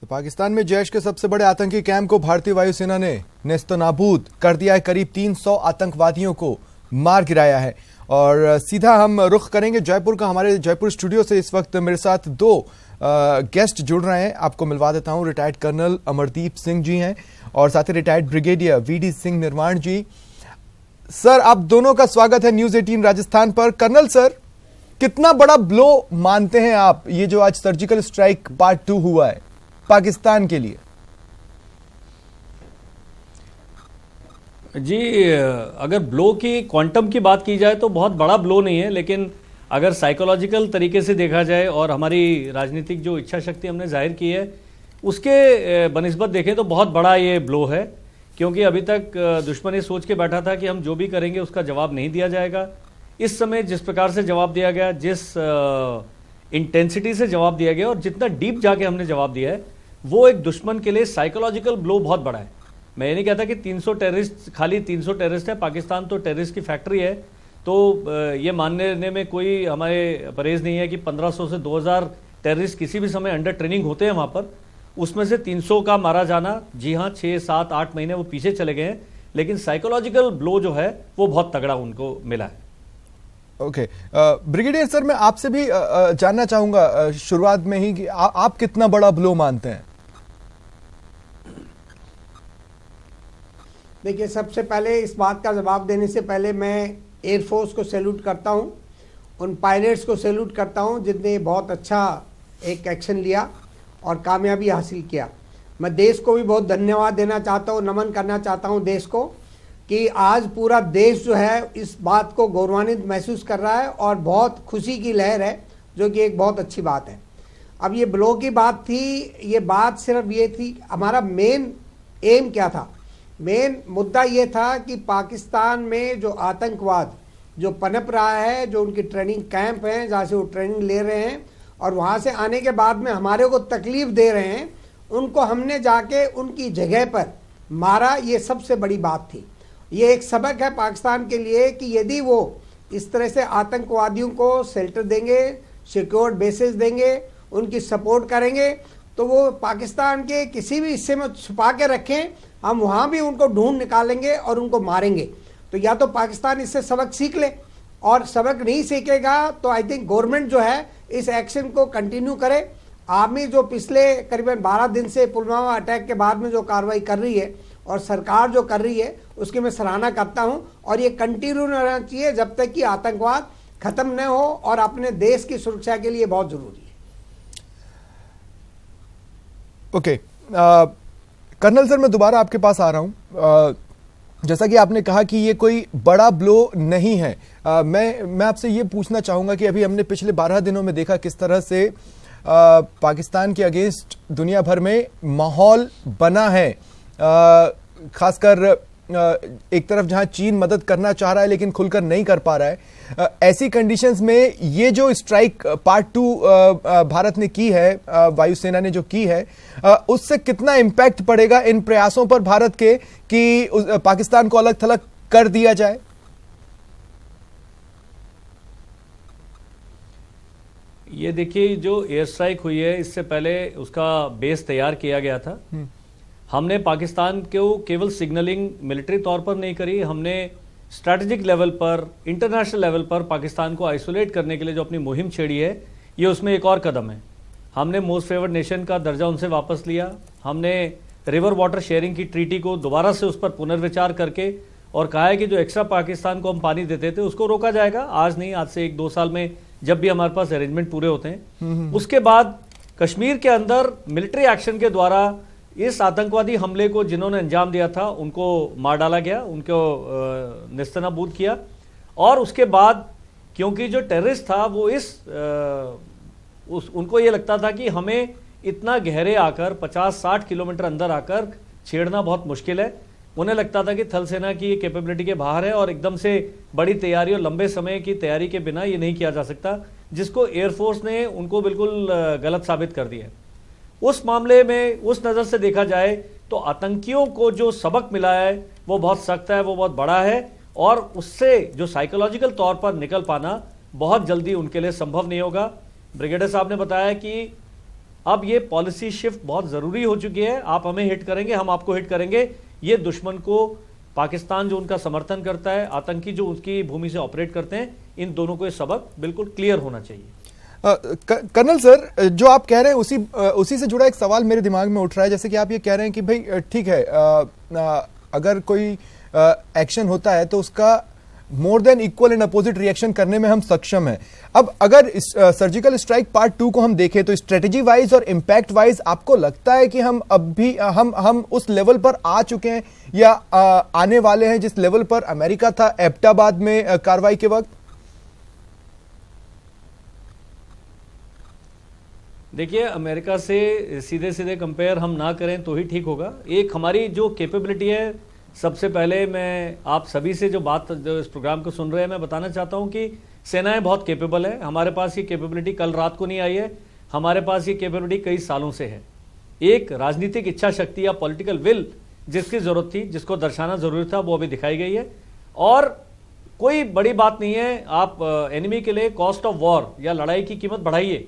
तो पाकिस्तान में जैश के सबसे बड़े आतंकी कैंप को भारतीय वायुसेना ने नेस्तनाबूद कर दिया है। करीब 300 आतंकवादियों को मार गिराया है। और सीधा हम रुख करेंगे जयपुर का। हमारे जयपुर स्टूडियो से इस वक्त मेरे साथ दो गेस्ट जुड़ रहे हैं। आपको मिलवा देता हूं। रिटायर्ड कर्नल अमरदीप सिंह जी हैं और साथ ही रिटायर्ड ब्रिगेडियर वीडी सिंह निर्माण जी। सर, आप दोनों का स्वागत है न्यूज 18 राजस्थान पर। कर्नल सर, कितना बड़ा ब्लो मानते हैं आप ये जो आज सर्जिकल स्ट्राइक पार्ट 2 हुआ है पाकिस्तान के लिए? जी, अगर ब्लो की क्वांटम की बात की जाए तो बहुत बड़ा ब्लो नहीं है, लेकिन अगर साइकोलॉजिकल तरीके से देखा जाए और हमारी राजनीतिक जो इच्छा शक्ति हमने जाहिर की है उसके बनिस्बत देखें तो बहुत बड़ा ये ब्लो है। क्योंकि अभी तक दुश्मन ये सोच के बैठा था कि हम जो भी करेंगे उसका जवाब नहीं दिया जाएगा। इस समय जिस प्रकार से जवाब दिया गया, जिस इंटेंसिटी से जवाब दिया गया और जितना डीप जाके हमने जवाब दिया है, वो एक दुश्मन के लिए साइकोलॉजिकल ब्लो बहुत बड़ा है। मैं ये नहीं कहता कि 300 टेररिस्ट खाली 300 टेररिस्ट है। पाकिस्तान तो टेररिस्ट की फैक्ट्री है, तो ये मानने में कोई हमारे परहेज नहीं है कि 1500 से 2000 टेररिस्ट किसी भी समय अंडर ट्रेनिंग होते हैं वहाँ पर। उसमें से 300 का मारा जाना, जी हाँ, 6, 7, 8 महीने वो पीछे चले गए हैं, लेकिन साइकोलॉजिकल ब्लो जो है वो बहुत तगड़ा उनको मिला है। ओके, ब्रिगेडियर सर, मैं आपसे भी जानना चाहूंगा शुरुआत में ही कि आप कितना बड़ा ब्लो मानते हैं? देखिए, सबसे पहले इस बात का जवाब देने से पहले मैं एयरफोर्स को सैल्यूट करता हूं, उन पायलट्स को सैल्यूट करता हूं जिनने बहुत अच्छा एक एक्शन लिया और कामयाबी हासिल किया। मैं देश को भी बहुत धन्यवाद देना चाहता हूं, नमन करना चाहता हूं देश को कि आज पूरा देश जो है इस बात को गौरवान्वित महसूस कर रहा है और बहुत खुशी की लहर है, जो कि एक बहुत अच्छी बात है। अब ये ब्लो की बात थी, ये बात सिर्फ ये थी, हमारा मेन एम क्या था? मेन मुद्दा ये था कि पाकिस्तान में जो आतंकवाद जो पनप रहा है, जो उनकी ट्रेनिंग कैंप हैं जहाँ से वो ट्रेनिंग ले रहे हैं और वहाँ से आने के बाद में हमारे को तकलीफ दे रहे हैं, उनको हमने जाके उनकी जगह पर मारा। ये सबसे बड़ी बात थी। ये एक सबक है पाकिस्तान के लिए कि यदि वो इस तरह से आतंकवादियों को शेल्टर देंगे, सिक्योर्ड बेसेस देंगे, उनकी सपोर्ट करेंगे, तो वो पाकिस्तान के किसी भी हिस्से में छुपा के रखें, हम वहाँ भी उनको ढूंढ निकालेंगे और उनको मारेंगे। तो या तो पाकिस्तान इससे सबक सीख ले, और सबक नहीं सीखेगा तो आई थिंक गवर्नमेंट जो है इस एक्शन को कंटिन्यू करे। आर्मी जो पिछले करीबन 12 दिन से पुलवामा अटैक के बाद में जो कार्रवाई कर रही है और सरकार जो कर रही है, उसकी मैं सराहना करता हूं और ये कंटिन्यू रहना चाहिए जब तक कि आतंकवाद खत्म न हो, और अपने देश की सुरक्षा के लिए बहुत जरूरी है। ओके, कर्नल सर, मैं दोबारा आपके पास आ रहा हूं। जैसा कि आपने कहा कि ये कोई बड़ा ब्लो नहीं है, मैं आपसे ये पूछना चाहूंगा कि अभी हमने पिछले 12 दिनों में देखा किस तरह से पाकिस्तान के अगेंस्ट दुनिया भर में माहौल बना है। खासकर एक तरफ जहां चीन मदद करना चाह रहा है लेकिन खुलकर नहीं कर पा रहा है। ऐसी कंडीशंस में ये जो स्ट्राइक पार्ट 2 भारत ने की है, वायुसेना ने जो की है, उससे कितना इंपैक्ट पड़ेगा इन प्रयासों पर भारत के कि पाकिस्तान को अलग थलग कर दिया जाए? ये देखिए, जो एयर स्ट्राइक हुई है इससे पहले उसका बेस तैयार किया गया था। हमने पाकिस्तान को केवल सिग्नलिंग मिलिट्री तौर पर नहीं करी, हमने स्ट्रैटेजिक लेवल पर, इंटरनेशनल लेवल पर पाकिस्तान को आइसोलेट करने के लिए जो अपनी मुहिम छेड़ी है, ये उसमें एक और कदम है। हमने मोस्ट फेवर्ड नेशन का दर्जा उनसे वापस लिया। हमने रिवर वाटर शेयरिंग की ट्रीटी को दोबारा से उस पर पुनर्विचार करके और कहा है कि जो एक्स्ट्रा पाकिस्तान को हम पानी देते थे उसको रोका जाएगा। आज नहीं, आज से 1-2 साल में जब भी हमारे पास अरेंजमेंट पूरे होते हैं। उसके बाद कश्मीर के अंदर मिलिट्री एक्शन के द्वारा इस आतंकवादी हमले को जिन्होंने अंजाम दिया था उनको मार डाला गया, उनको नेस्तनाबूद किया। और उसके बाद क्योंकि जो टेररिस्ट था वो उनको ये लगता था कि हमें इतना गहरे आकर 50-60 किलोमीटर अंदर आकर छेड़ना बहुत मुश्किल है। उन्हें लगता था कि थल सेना की कैपेबिलिटी के बाहर है और एकदम से बड़ी तैयारी और लंबे समय की तैयारी के बिना ये नहीं किया जा सकता, जिसको एयरफोर्स ने उनको बिल्कुल गलत साबित कर दिया। उस मामले में उस नज़र से देखा जाए तो आतंकियों को जो सबक मिला है वो बहुत सख्त है, वो बहुत बड़ा है, और उससे जो साइकोलॉजिकल तौर पर निकल पाना बहुत जल्दी उनके लिए संभव नहीं होगा। ब्रिगेडियर साहब ने बताया कि अब ये पॉलिसी शिफ्ट बहुत जरूरी हो चुकी है। आप हमें हिट करेंगे, हम आपको हिट करेंगे, ये दुश्मन को, पाकिस्तान जो उनका समर्थन करता है, आतंकी जो उसकी भूमि से ऑपरेट करते हैं, इन दोनों को ये सबक बिल्कुल क्लियर होना चाहिए। कर्नल सर, जो आप कह रहे हैं उसी से जुड़ा एक सवाल मेरे दिमाग में उठ रहा है। जैसे कि आप ये कह रहे हैं कि भाई ठीक है, अगर कोई एक्शन होता है तो उसका more than equal and opposite reaction करने में हम सक्षम हैं। अब अगर सर्जिकल स्ट्राइक पार्ट 2 को हम देखें तो स्ट्रेटेजी वाइज और इंपैक्ट वाइज आपको लगता है कि हम अब भी हम उस लेवल पर आ चुके हैं या आने वाले हैं जिस लेवल पर अमेरिका था एबटाबाद में कार्रवाई के वक्त? देखिए, अमेरिका से सीधे सीधे कंपेयर हम ना करें तो ही ठीक होगा। एक हमारी जो कैपेबिलिटी है, सबसे पहले मैं आप सभी से जो इस प्रोग्राम को सुन रहे हैं, मैं बताना चाहता हूं कि सेनाएं बहुत कैपेबल है। हमारे पास ये कैपेबिलिटी कल रात को नहीं आई है, हमारे पास ये कैपेबिलिटी कई सालों से है। एक राजनीतिक इच्छा शक्ति या पॉलिटिकल विल जिसकी जरूरत थी, जिसको दर्शाना जरूरी था, वो अभी दिखाई गई है। और कोई बड़ी बात नहीं है, आप एनिमी के लिए कॉस्ट ऑफ वॉर या लड़ाई की कीमत बढ़ाइए।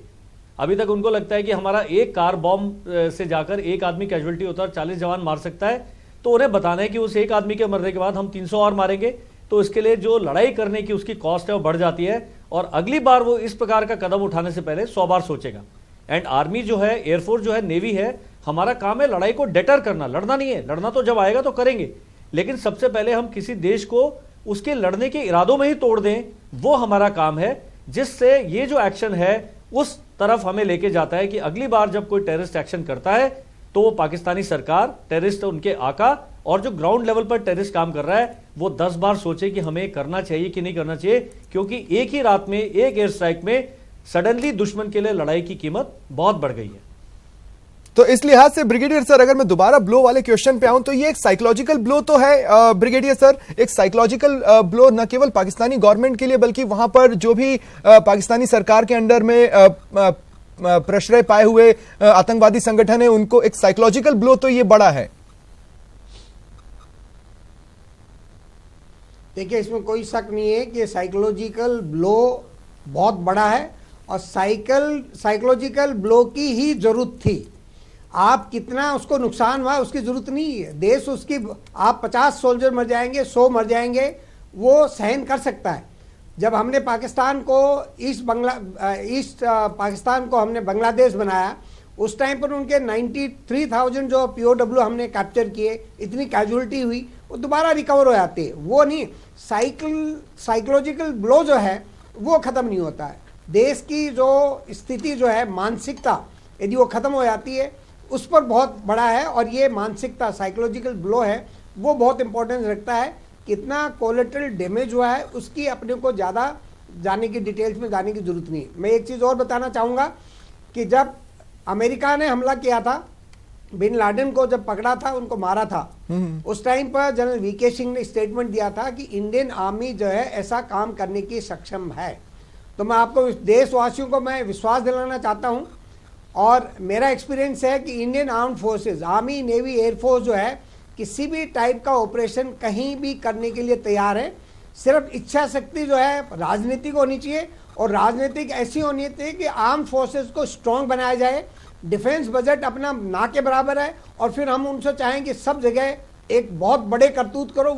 अभी तक उनको लगता है कि हमारा एक कार बॉम्ब से जाकर एक आदमी कैजुअलिटी होता है और 40 जवान मार सकता है, तो उन्हें बताना है कि उस एक आदमी के मरने के बाद हम 300 और मारेंगे, तो इसके लिए जो लड़ाई करने की उसकी कॉस्ट है वो बढ़ जाती है, और अगली बार वो इस प्रकार का कदम उठाने से पहले 100 बार सोचेगा। एंड आर्मी जो है, एयरफोर्स जो है, नेवी है, हमारा काम है लड़ाई को डेटर करना, लड़ना नहीं है। लड़ना तो जब आएगा तो करेंगे, लेकिन सबसे पहले हम किसी देश को उसके लड़ने के इरादों में ही तोड़ दें, वो हमारा काम है, जिससे ये जो एक्शन है उस तरफ हमें लेके जाता है कि अगली बार जब कोई टेररिस्ट एक्शन करता है तो वो पाकिस्तानी सरकार, टेररिस्ट उनके आका, और जो ग्राउंड लेवल पर टेररिस्ट काम कर रहा है वो 10 बार सोचे कि हमें करना चाहिए कि नहीं करना चाहिए, क्योंकि एक ही रात में, एक एयर स्ट्राइक में सडनली दुश्मन के लिए लड़ाई की कीमत बहुत बढ़ गई है। तो इस लिहाज से ब्रिगेडियर सर, अगर मैं दोबारा ब्लो वाले क्वेश्चन पे आऊं तो ये एक साइकोलॉजिकल ब्लो तो है ब्रिगेडियर सर, एक साइकोलॉजिकल ब्लो न केवल पाकिस्तानी गवर्नमेंट के लिए बल्कि वहां पर जो भी पाकिस्तानी सरकार के अंडर में प्रश्रय पाए हुए आतंकवादी संगठन है, उनको एक साइकोलॉजिकल ब्लो तो ये बड़ा है। देखिए, इसमें कोई शक नहीं है कि साइकोलॉजिकल ब्लो बहुत बड़ा है, और साइकोलॉजिकल ब्लो की ही जरूरत थी। आप कितना उसको नुकसान हुआ उसकी जरूरत नहीं है। देश उसकी, आप 50 सोल्जर मर जाएंगे, 100 मर जाएंगे, वो सहन कर सकता है। जब हमने पाकिस्तान को ईस्ट पाकिस्तान को हमने बांग्लादेश बनाया, उस टाइम पर उनके 93,000 जो POW हमने कैप्चर किए, इतनी कैजुअलिटी हुई, वो दोबारा रिकवर हो जाते हैं। वो नहीं, साइकोलॉजिकल ब्लो जो है वो ख़त्म नहीं होता है। देश की जो स्थिति जो है, मानसिकता, यदि वो ख़त्म हो जाती है, उस पर बहुत बड़ा है। और ये मानसिकता, साइकोलॉजिकल ब्लो है, वो बहुत इंपॉर्टेंस रखता है। कितना कोलेटरल डैमेज हुआ है उसकी अपने को ज़्यादा जाने की, डिटेल्स में जाने की जरूरत नहीं। मैं एक चीज़ और बताना चाहूँगा कि जब अमेरिका ने हमला किया था, बिन लादेन को जब पकड़ा था, उनको मारा था, उस टाइम पर जनरल वीके सिंह ने स्टेटमेंट दिया था कि इंडियन आर्मी जो है ऐसा काम करने की सक्षम है। तो मैं आपको, देशवासियों को मैं विश्वास दिलाना चाहता हूँ, और मेरा एक्सपीरियंस है कि Indian armed forces, army, navy, air force जो है, किसी भी टाइप का ऑपरेशन कहीं भी करने के लिए तैयार है। सिर्फ इच्छा शक्ति जो है राजनीतिक होनी चाहिए, और राजनीतिक ऐसी होनी चाहिए कि आर्म फोर्सेस को स्ट्रॉन्ग बनाया जाए। डिफेंस बजट अपना ना के बराबर है, और फिर हम उनसे चाहें कि सब जगह एक बहुत बड़े करतूत करो,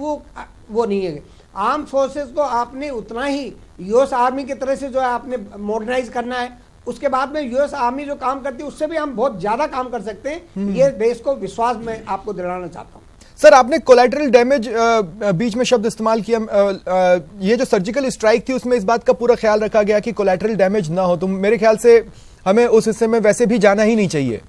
वो नहीं है। आर्म फोर्सेस को आपने उतना ही यूएस आर्मी की तरह से जो है आपने मॉडर्नाइज करना है। उसके बाद में यूएस आर्मी जो काम करती है उससे भी हम बहुत ज्यादा काम कर सकते हैं। ये देश को विश्वास में आपको दिलाना चाहता हूँ। सर, आपने कोलैटरल डैमेज बीच में शब्द इस्तेमाल किया। ये जो सर्जिकल स्ट्राइक थी उसमें इस बात का पूरा ख्याल रखा गया कि कोलैटरल डैमेज ना हो, तो मेरे ख्याल से हमें उस हिस्से में वैसे भी जाना ही नहीं चाहिए।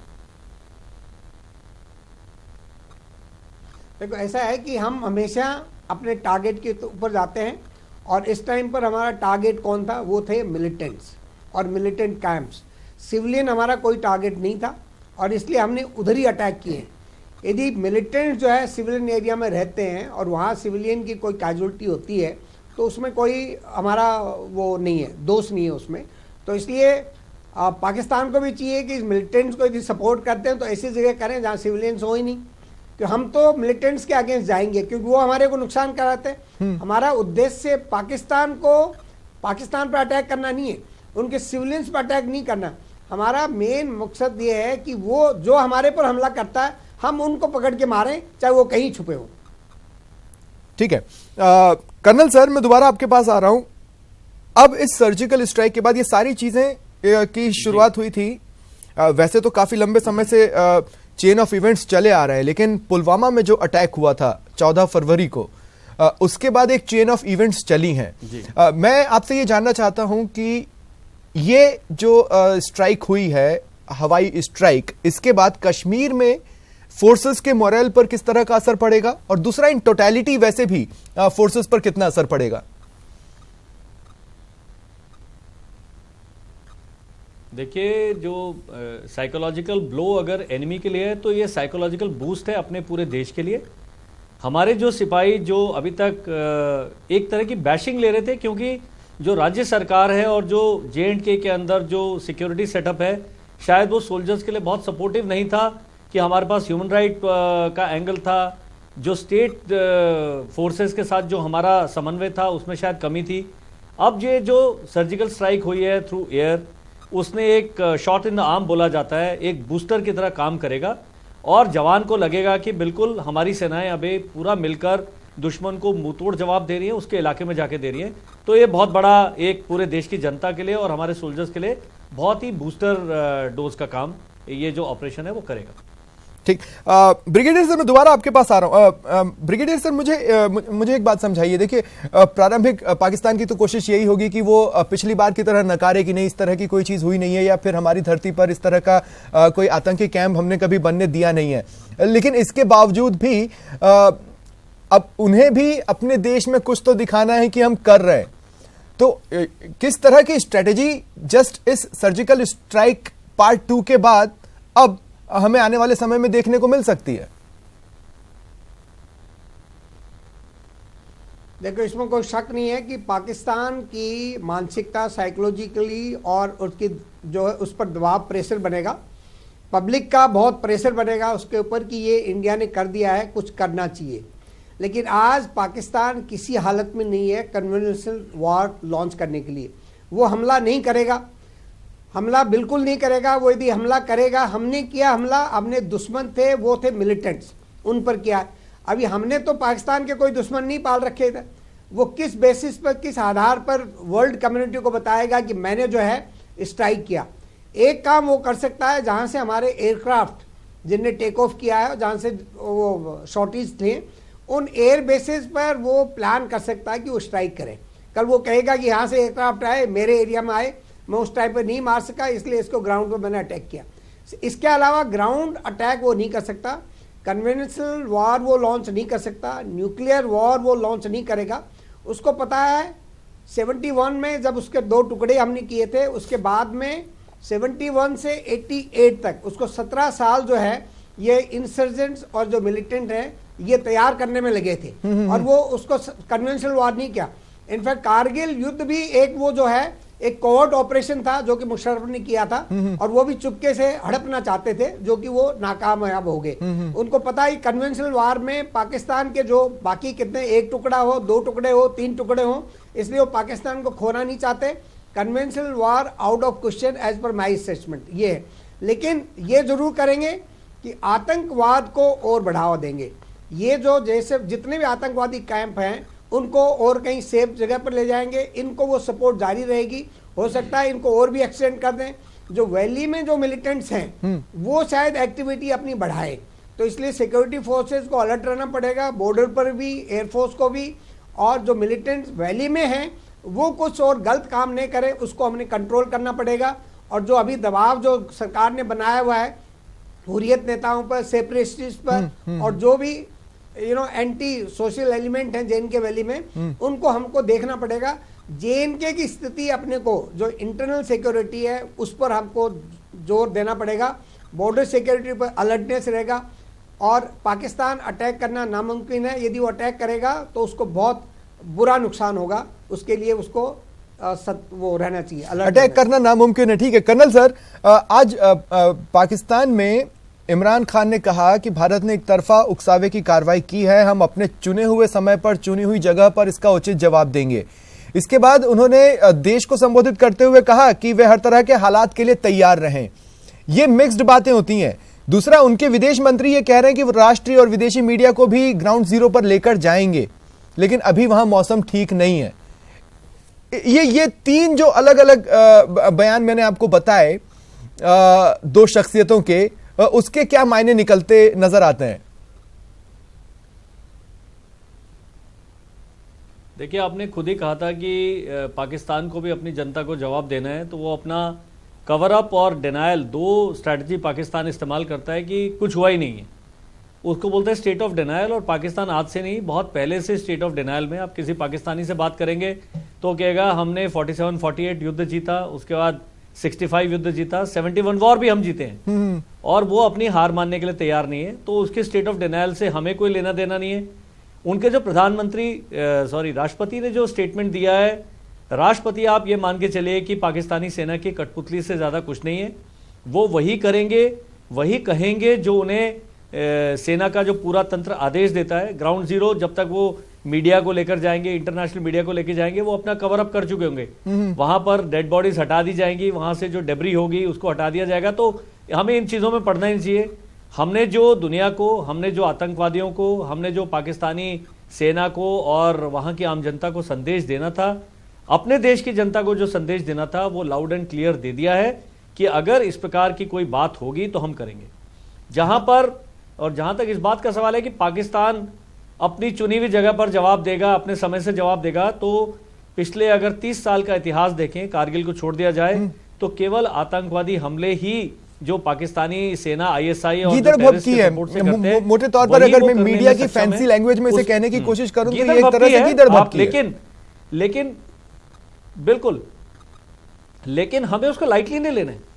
देखो, ऐसा है कि हम हमेशा अपने टारगेट के ऊपर जाते हैं, और इस टाइम पर हमारा टारगेट कौन था? वो थे मिलिटेंट्स और मिलिटेंट कैंप्स। सिविलियन हमारा कोई टारगेट नहीं था, और इसलिए हमने उधर ही अटैक किए। यदि मिलिटेंट्स जो है सिविलियन एरिया में रहते हैं और वहाँ सिविलियन की कोई कैजुअलिटी होती है, तो उसमें कोई हमारा वो नहीं है, दोष नहीं है उसमें। तो इसलिए पाकिस्तान को भी चाहिए कि मिलिटेंट्स को यदि सपोर्ट करते हैं तो ऐसी जगह करें जहाँ सिविलियंस हो ही नहीं, कि हम तो मिलिटेंट्स के अगेंस्ट जाएंगे क्योंकि वो हमारे को नुकसान कराते हैं। हमारा उद्देश्य पाकिस्तान पर अटैक करना नहीं है, उनके सिविलियंस पर अटैक नहीं करना। हमारा मेन मकसद ये है कि वो जो हमारे पर हमला करता है हम उनको पकड़ के मारें, चाहे वो कहीं छुपे हो। ठीक है। कर्नल सर, मैं दोबारा आपके पास आ रहा हूं। अब इस सर्जिकल स्ट्राइक के बाद ये सारी चीजें की शुरुआत हुई थी, वैसे तो काफी लंबे समय से चेन ऑफ इवेंट्स चले आ रहे हैं, लेकिन पुलवामा में जो अटैक हुआ था 14 फरवरी को, उसके बाद एक चेन ऑफ इवेंट्स चली हैं। मैं आपसे ये जानना चाहता हूं कि ये जो स्ट्राइक हुई है, हवाई स्ट्राइक, इसके बाद कश्मीर में फोर्सेस के मोरल पर किस तरह का असर पड़ेगा, और दूसरा इन टोटलिटी वैसे भी फोर्सेस पर कितना असर पड़ेगा? देखिए, जो साइकोलॉजिकल ब्लो अगर एनिमी के लिए है तो ये साइकोलॉजिकल बूस्ट है अपने पूरे देश के लिए। हमारे जो सिपाही जो अभी तक एक तरह की बैशिंग ले रहे थे, क्योंकि जो राज्य सरकार है और जो JNK के अंदर जो सिक्योरिटी सेटअप है, शायद वो सोल्जर्स के लिए बहुत सपोर्टिव नहीं था कि हमारे पास ह्यूमन राइट का एंगल था। जो स्टेट फोर्सेस के साथ जो हमारा समन्वय था उसमें शायद कमी थी। अब ये जो सर्जिकल स्ट्राइक हुई है थ्रू एयर, उसने एक शॉट इन द आर्म बोला जाता है, एक बूस्टर की तरह काम करेगा और जवान को लगेगा कि बिल्कुल हमारी सेनाएं अभी पूरा मिलकर दुश्मन को मुंहतोड़ जवाब दे रही है, उसके इलाके में जाके दे रही है। तो ये बहुत बड़ा एक पूरे देश की जनता के लिए और हमारे सोल्जर्स के लिए बहुत ही बूस्टर डोज का काम ये जो ऑपरेशन है वो करेगा। ठीक। ब्रिगेडियर सर, मैं दोबारा आपके पास आ रहा हूं। ब्रिगेडियर सर, मुझे एक बात समझाइए। देखिए, प्रारंभिक पाकिस्तान की तो कोशिश यही होगी कि वो पिछली बार की तरह नकारे कि नहीं, इस तरह की कोई चीज हुई नहीं है, या फिर हमारी धरती पर इस तरह का कोई आतंकी कैंप हमने कभी बनने दिया नहीं है। लेकिन इसके बावजूद भी अब उन्हें भी अपने देश में कुछ तो दिखाना है कि हम कर रहे हैं। तो किस तरह की स्ट्रेटेजी जस्ट इस सर्जिकल स्ट्राइक पार्ट 2 के बाद अब हमें आने वाले समय में देखने को मिल सकती है? देखो, इसमें कोई शक नहीं है कि पाकिस्तान की मानसिकता साइकोलॉजिकली और उसकी जो है उस पर दबाव, प्रेशर बनेगा, पब्लिक का बहुत प्रेशर बनेगा उसके ऊपर कि ये इंडिया ने कर दिया है, कुछ करना चाहिए। लेकिन आज पाकिस्तान किसी हालत में नहीं है कन्वेंशनल वॉर लॉन्च करने के लिए। वो हमला नहीं करेगा, हमला बिल्कुल नहीं करेगा। वो यदि हमला करेगा, हमने किया हमला, अपने दुश्मन थे वो थे मिलिटेंट्स, उन पर किया। अभी हमने तो पाकिस्तान के कोई दुश्मन नहीं पाल रखे थे। वो किस बेसिस पर, किस आधार पर वर्ल्ड कम्युनिटी को बताएगा कि मैंने जो है स्ट्राइक किया? एक काम वो कर सकता है, जहां से हमारे एयरक्राफ्ट जिनने टेक ऑफ किया है, जहां से वो शॉर्टेज थे, उन एयर बेसिस पर वो प्लान कर सकता है कि वो स्ट्राइक करे। कल वो कहेगा कि यहाँ से एयरक्राफ्ट आए, मेरे एरिया में आए, मैं उस टाइम पर नहीं मार सका, इसलिए इसको ग्राउंड पर मैंने अटैक किया। इसके अलावा ग्राउंड अटैक वो नहीं कर सकता, कन्वेंशनल वॉर वो लॉन्च नहीं कर सकता, न्यूक्लियर वॉर वो लॉन्च नहीं करेगा। उसको पता है 71 में जब उसके 2 टुकड़े हमने किए थे, उसके बाद में 71 से 88 तक उसको 17 साल जो है ये इंसर्जेंट्स और जो मिलिटेंट हैं ये तैयार करने में लगे थे, और वो उसको कन्वेंशनल वॉर नहीं किया। इनफैक्ट कारगिल युद्ध भी एक वो जो है एक कोवर्ट ऑपरेशन था जो कि मुशर्रफ ने किया था, और वो भी चुपके से हड़पना चाहते थे, जो कि वो नाकामयाब हो गए। उनको पता ही कन्वेंशनल वार में पाकिस्तान के जो बाकी कितने, 1 टुकड़ा हो, 2 टुकड़े हो, 3 टुकड़े हो, इसलिए वो पाकिस्तान को खोना नहीं चाहते। Conventional war out of question as per my assessment ये है। लेकिन ये जरूर करेंगे कि आतंकवाद को और बढ़ावा देंगे। ये जो जैसे जितने भी आतंकवादी कैंप हैं उनको और कहीं सेफ जगह पर ले जाएंगे, इनको वो सपोर्ट जारी रहेगी। हो सकता है इनको और भी एक्सटेंड कर दें। जो वैली में जो मिलिटेंट्स हैं वो शायद एक्टिविटी अपनी बढ़ाए, तो इसलिए सिक्योरिटी फोर्सेस को अलर्ट रहना पड़ेगा, बॉर्डर पर भी, एयरफोर्स को भी, और जो मिलिटेंट्स वैली में हैं वो कुछ और गलत काम नहीं करें, उसको हमने कंट्रोल करना पड़ेगा। और जो अभी दबाव जो सरकार ने बनाया हुआ है हुर्रियत नेताओं पर, सेपरेटिस्ट पर, और जो भी एंटी सोशल एलिमेंट हैं JNK वैली में, उनको हमको देखना पड़ेगा। JNK की स्थिति अपने को जो इंटरनल सिक्योरिटी है उस पर हमको जोर देना पड़ेगा, बॉर्डर सिक्योरिटी पर अलर्टनेस रहेगा। और पाकिस्तान अटैक करना नामुमकिन है, यदि वो अटैक करेगा तो उसको बहुत बुरा नुकसान होगा, उसके लिए उसको वो रहना चाहिए, अटैक करना नामुमकिन है। ठीक है कर्नल सर, आज पाकिस्तान में इमरान खान ने कहा कि भारत ने एक तरफा उकसावे की कार्रवाई की है, हम अपने चुने हुए समय पर चुनी हुई जगह पर इसका उचित जवाब देंगे। इसके बाद उन्होंने देश को संबोधित करते हुए कहा कि वे हर तरह के हालात के लिए तैयार रहें। ये मिक्स्ड बातें होती हैं। दूसरा, उनके विदेश मंत्री ये कह रहे हैं कि वो राष्ट्रीय और विदेशी मीडिया को भी ग्राउंड जीरो पर लेकर जाएंगे, लेकिन अभी वहां मौसम ठीक नहीं है। ये तीन जो अलग अलग बयान मैंने आपको बताए दो शख्सियतों के, उसके क्या मायने निकलते नजर आते हैं? देखिए, आपने खुद ही कहा था कि पाकिस्तान को भी अपनी जनता को जवाब देना है, तो वो अपना कवर अप और डिनायल, दो स्ट्रैटेजी पाकिस्तान इस्तेमाल करता है कि कुछ हुआ ही नहीं है। उसको बोलते हैं स्टेट ऑफ डिनायल, और पाकिस्तान आज से नहीं, बहुत पहले से स्टेट ऑफ डिनायल में। आप किसी पाकिस्तानी से बात करेंगे तो कहेगा हमने 47-48 युद्ध जीता, उसके बाद 65 युद्ध जीता, 71 वॉर भी हम जीते हैं, और वो अपनी हार मानने के लिए तैयार नहीं है। तो उसके स्टेट ऑफ डिनायल से हमें कोई लेना देना नहीं है। उनके जो राष्ट्रपति ने जो स्टेटमेंट दिया है, राष्ट्रपति आप ये मान के चलिए कि पाकिस्तानी सेना की कठपुतली से ज्यादा कुछ नहीं है। वो वही करेंगे, वही कहेंगे जो उन्हें सेना का जो पूरा तंत्र आदेश देता है। ग्राउंड जीरो जब तक वो मीडिया को लेकर जाएंगे, इंटरनेशनल मीडिया को लेकर जाएंगे, वो अपना कवर अप कर चुके होंगे। वहां पर डेड बॉडीज हटा दी जाएंगी, वहां से जो डेब्री होगी उसको हटा दिया जाएगा। तो हमें इन चीजों में पड़ना ही नहीं चाहिए। हमने जो दुनिया को, हमने जो आतंकवादियों को, हमने जो पाकिस्तानी सेना को और वहां की आम जनता को संदेश देना था, अपने देश की जनता को जो संदेश देना था, वो लाउड एंड क्लियर दे दिया है कि अगर इस प्रकार की कोई बात होगी तो हम करेंगे। जहां पर, और जहां तक इस बात का सवाल है कि पाकिस्तान अपनी चुनी हुई जगह पर जवाब देगा, अपने समय से जवाब देगा, तो पिछले अगर 30 साल का इतिहास देखें, कारगिल को छोड़ दिया जाए, तो केवल आतंकवादी हमले ही जो पाकिस्तानी सेना ISI और गिदड़भब की है। मोटे तौर पर अगर मैं मीडिया की फैंसी लैंग्वेज में से कहने की कोशिश करूं तो ये एक तरह से गिदड़भब की है। लेकिन बिल्कुल, लेकिन हमें उसको लाइटली नहीं लेना है।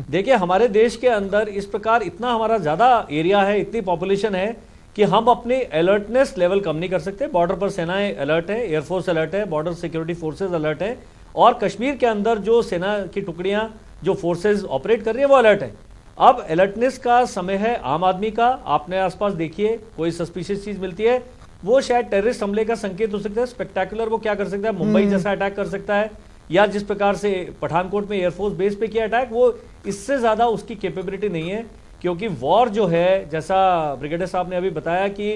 देखिए, हमारे देश के अंदर इस प्रकार इतना हमारा ज्यादा एरिया है, इतनी पॉपुलेशन है कि हम अपने अलर्टनेस लेवल कम नहीं कर सकते। बॉर्डर पर सेनाएं अलर्ट है, एयरफोर्स अलर्ट है, बॉर्डर सिक्योरिटी फोर्सेज अलर्ट है, और कश्मीर के अंदर जो सेना की टुकड़ियां, जो फोर्सेज ऑपरेट कर रही है, वो अलर्ट है। अब अलर्टनेस का समय है आम आदमी का। आपने आसपास देखिए, कोई सस्पिशियस चीज मिलती है, वो शायद टेररिस्ट हमले का संकेत हो सकता है। स्पेक्टेकुलर वो क्या कर सकता है, मुंबई जैसा अटैक कर सकता है, या जिस प्रकार से पठानकोट में एयरफोर्स बेस पे किया अटैक, वो इससे ज्यादा उसकी कैपेबिलिटी नहीं है। क्योंकि वॉर जो है, जैसा ब्रिगेडियर साहब ने अभी बताया कि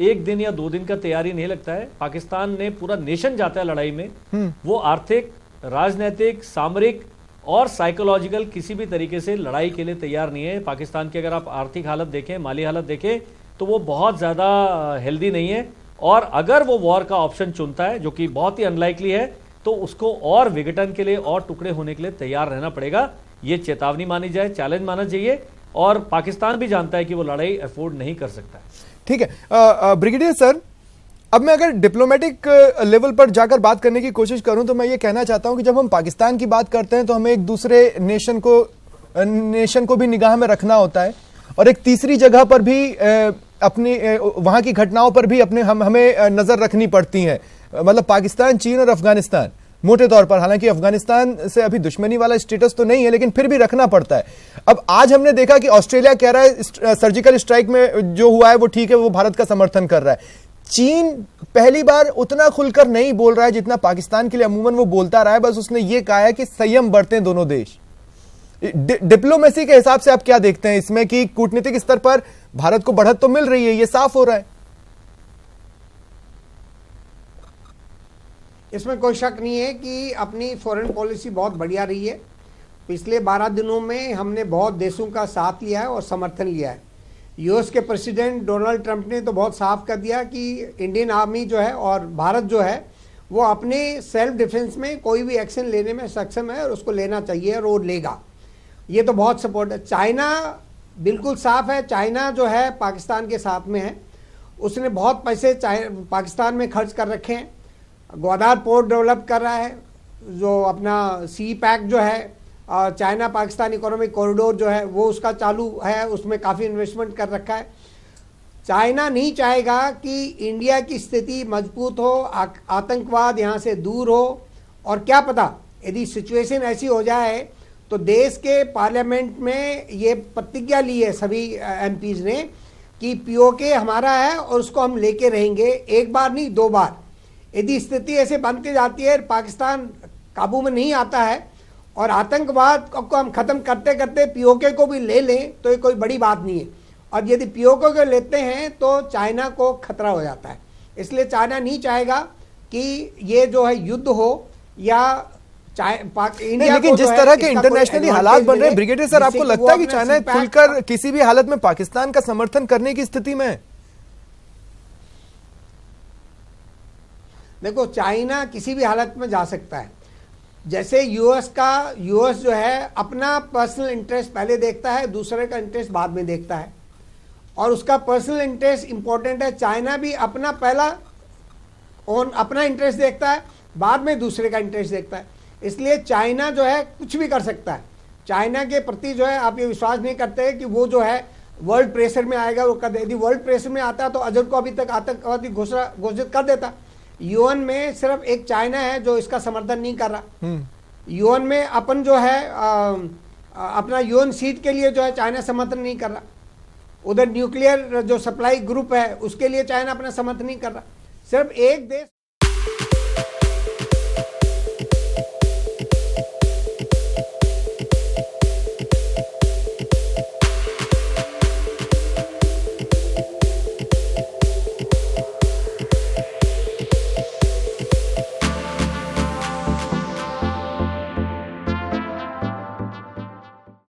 1 दिन या 2 दिन का तैयारी नहीं लगता है। पाकिस्तान ने पूरा नेशन जाता है लड़ाई में। वो आर्थिक, राजनीतिक, सामरिक और साइकोलॉजिकल किसी भी तरीके से लड़ाई के लिए तैयार नहीं है। पाकिस्तान की अगर आप आर्थिक हालत देखें, माली हालत देखें, तो वो बहुत ज्यादा हेल्दी नहीं है। और अगर वो वॉर का ऑप्शन चुनता है, जो कि बहुत ही अनलाइकली है, तो उसको और विघटन के लिए और टुकड़े होने के लिए तैयार रहना पड़ेगा। ये चेतावनी मानी जाए, चैलेंज माना चाहिए, और पाकिस्तान भी जानता है कि वो लड़ाई अफोर्ड नहीं कर सकता है। ठीक है ब्रिगेडियर सर, अब मैं अगर डिप्लोमेटिक लेवल पर जाकर बात करने की कोशिश करूं तो मैं ये कहना चाहता हूं कि जब हम पाकिस्तान की बात करते हैं तो हमें एक दूसरे नेशन को भी निगाह में रखना होता है, और एक तीसरी जगह पर भी अपनी वहां की घटनाओं पर भी हमें नजर रखनी पड़ती है। मतलब पाकिस्तान, चीन और अफगानिस्तान मोटे तौर पर, हालांकि अफगानिस्तान से अभी दुश्मनी वाला स्टेटस तो नहीं है, लेकिन फिर भी रखना पड़ता है। अब आज हमने देखा कि ऑस्ट्रेलिया कह रहा है सर्जिकल स्ट्राइक में जो हुआ है वो ठीक है, वो भारत का समर्थन कर रहा है। चीन पहली बार उतना खुलकर नहीं बोल रहा है जितना पाकिस्तान के लिए अमूमन वो बोलता रहा है। बस उसने ये कहा है कि संयम बरतें दोनों देश। डिप्लोमेसी के हिसाब से आप क्या देखते हैं इसमें कि कूटनीतिक स्तर पर भारत को बढ़त तो मिल रही है, ये साफ हो रहा है? इसमें कोई शक नहीं है कि अपनी फॉरेन पॉलिसी बहुत बढ़िया रही है। पिछले 12 दिनों में हमने बहुत देशों का साथ लिया है और समर्थन लिया है। यूएस के प्रेसिडेंट डोनाल्ड ट्रंप ने तो बहुत साफ कर दिया कि इंडियन आर्मी जो है और भारत जो है वो अपने सेल्फ डिफेंस में कोई भी एक्शन लेने में सक्षम है और उसको लेना चाहिए और वो लेगा। ये तो बहुत सपोर्ट है। चाइना बिल्कुल साफ है, चाइना जो है पाकिस्तान के साथ में है। उसने बहुत पैसे पाकिस्तान में खर्च कर रखे हैं। ग्वादार पोर्ट डेवलप कर रहा है, जो अपना सी पैक जो है, चाइना पाकिस्तान इकोनॉमिक कॉरिडोर जो है वो उसका चालू है, उसमें काफ़ी इन्वेस्टमेंट कर रखा है। चाइना नहीं चाहेगा कि इंडिया की स्थिति मजबूत हो, आतंकवाद यहाँ से दूर हो, और क्या पता यदि सिचुएशन ऐसी हो जाए तो देश के पार्लियामेंट में ये प्रतिज्ञा ली है सभी एमपीज ने कि पीओके हमारा है और उसको हम लेके रहेंगे। एक बार नहीं, 2 बार। यदि स्थिति ऐसे बनती जाती है, पाकिस्तान काबू में नहीं आता है और आतंकवाद को हम खत्म करते करते पीओके को भी ले लें तो ये कोई बड़ी बात नहीं है। और यदि पीओके को लेते हैं तो चाइना को खतरा हो जाता है। इसलिए चाइना नहीं चाहेगा कि ये जो है युद्ध हो या इंडिया। लेकिन जिस तरह के इंटरनेशनली हालात बन रहे हैं ब्रिगेडियर सर, आपको लगता है कि चाइना खुलकर किसी भी हालत में पाकिस्तान का समर्थन करने की स्थिति में है? देखो, चाइना किसी भी हालत में जा सकता है। जैसे यूएस जो है अपना पर्सनल इंटरेस्ट पहले देखता है, दूसरे का इंटरेस्ट बाद में देखता है और उसका पर्सनल इंटरेस्ट इंपॉर्टेंट है। चाइना भी अपना इंटरेस्ट देखता है, बाद में दूसरे का इंटरेस्ट देखता है। इसलिए चाइना जो है कुछ भी कर सकता है। चाइना के प्रति जो है आप ये विश्वास नहीं करते कि वो जो है वर्ल्ड प्रेशर में आएगा, वो कर दे। यदि वर्ल्ड प्रेशर में आता तो अजहर को अभी तक आतंकवादी घोषित कर देता। यूएन में सिर्फ एक चाइना है जो इसका समर्थन नहीं कर रहा। यूएन में अपन जो है अपना यूएन सीट के लिए जो है चाइना समर्थन नहीं कर रहा। उधर न्यूक्लियर जो सप्लाई ग्रुप है उसके लिए चाइना अपना समर्थन नहीं कर रहा। सिर्फ एक देश